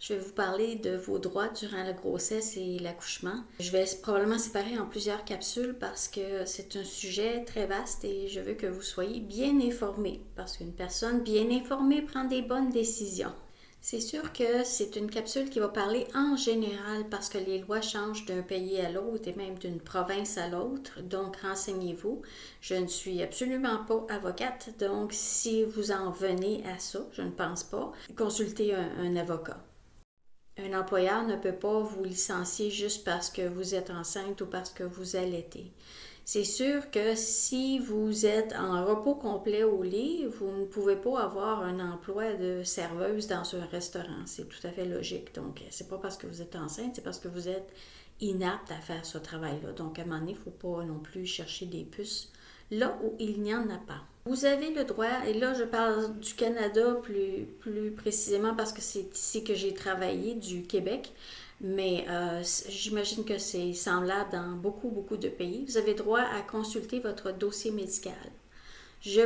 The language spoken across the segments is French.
Je vais vous parler de vos droits durant la grossesse et l'accouchement. Je vais probablement séparer en plusieurs capsules parce que c'est un sujet très vaste et je veux que vous soyez bien informés parce qu'une personne bien informée prend des bonnes décisions. C'est sûr que c'est une capsule qui va parler en général parce que les lois changent d'un pays à l'autre et même d'une province à l'autre. Donc, renseignez-vous. Je ne suis absolument pas avocate, donc si vous en venez à ça, je ne pense pas, consultez un avocat. Un employeur ne peut pas vous licencier juste parce que vous êtes enceinte ou parce que vous allaitez. C'est sûr que si vous êtes en repos complet au lit, vous ne pouvez pas avoir un emploi de serveuse dans un restaurant. C'est tout à fait logique. Donc, c'est pas parce que vous êtes enceinte, c'est parce que vous êtes inapte à faire ce travail-là. Donc, à un moment donné, il ne faut pas non plus chercher des puces là où il n'y en a pas. Vous avez le droit, et là je parle du Canada plus précisément parce que c'est ici que j'ai travaillé, du Québec, mais j'imagine que c'est semblable dans beaucoup de pays. Vous avez droit à consulter votre dossier médical. Je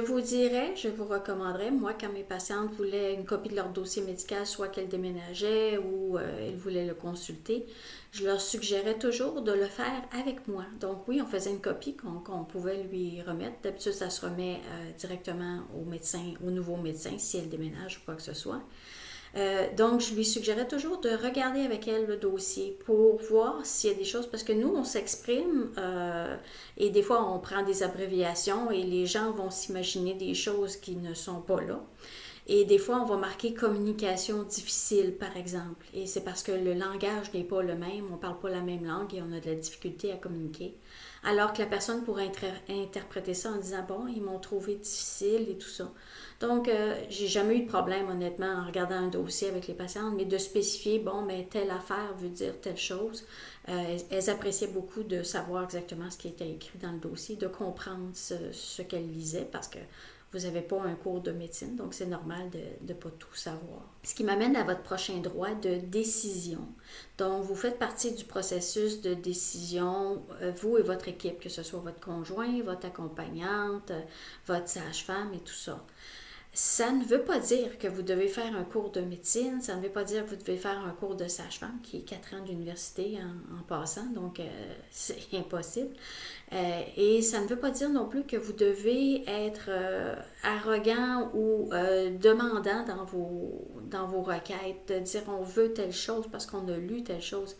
vous recommanderais, moi, quand mes patientes voulaient une copie de leur dossier médical, soit qu'elles déménageaient ou elles voulaient le consulter, je leur suggérais toujours de le faire avec moi. Donc oui, on faisait une copie qu'on pouvait lui remettre. D'habitude, ça se remet directement au médecin, au nouveau médecin, si elle déménage ou quoi que ce soit. Donc, je lui suggérais toujours de regarder avec elle le dossier pour voir s'il y a des choses, parce que nous, on s'exprime et des fois, on prend des abréviations et les gens vont s'imaginer des choses qui ne sont pas là. Et des fois, on va marquer communication difficile, par exemple. Et c'est parce que le langage n'est pas le même, on ne parle pas la même langue et on a de la difficulté à communiquer. Alors que la personne pourrait interpréter ça en disant, bon, ils m'ont trouvé difficile et tout ça. Donc, j'ai jamais eu de problème, honnêtement, en regardant un dossier avec les patientes, mais de spécifier, bon, mais telle affaire veut dire telle chose. Elles appréciaient beaucoup de savoir exactement ce qui était écrit dans le dossier, de comprendre ce qu'elles lisaient, parce que vous n'avez pas un cours de médecine, donc c'est normal de ne pas tout savoir. Ce qui m'amène à votre prochain droit de décision. Donc, vous faites partie du processus de décision, vous et votre équipe, que ce soit votre conjoint, votre accompagnante, votre sage-femme et tout ça. Ça ne veut pas dire que vous devez faire un cours de médecine, ça ne veut pas dire que vous devez faire un cours de sage-femme, qui est 4 ans d'université en passant, donc c'est impossible. Et ça ne veut pas dire non plus que vous devez être arrogant ou demandant dans vos requêtes, de dire on veut telle chose parce qu'on a lu telle chose.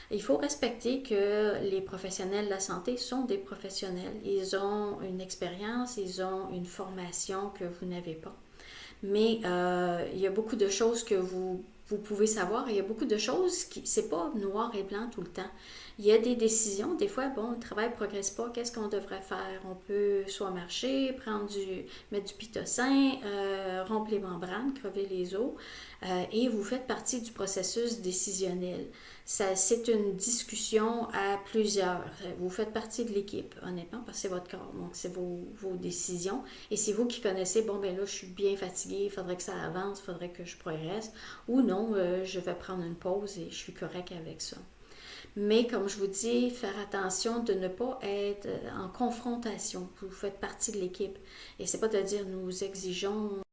Il faut respecter que les professionnels de la santé sont des professionnels. Ils ont une expérience, ils ont une formation que vous n'avez pas. Mais il y a beaucoup de choses que vous pouvez savoir. Il y a beaucoup de choses qui, c'est pas noir et blanc tout le temps. Il y a des décisions, des fois, bon, le travail ne progresse pas, qu'est-ce qu'on devrait faire? On peut soit marcher, mettre du pitocin, rompre les membranes, crever les os, et vous faites partie du processus décisionnel. C'est une discussion à plusieurs. Vous faites partie de l'équipe, honnêtement, parce que c'est votre corps, donc c'est vos décisions. Et c'est vous qui connaissez, bon, ben là, je suis bien fatiguée, il faudrait que ça avance, il faudrait que je progresse, ou non, je vais prendre une pause et je suis correcte avec ça. Mais comme je vous dis, faire attention de ne pas être en confrontation. Vous faites partie de l'équipe. Et c'est pas de dire nous exigeons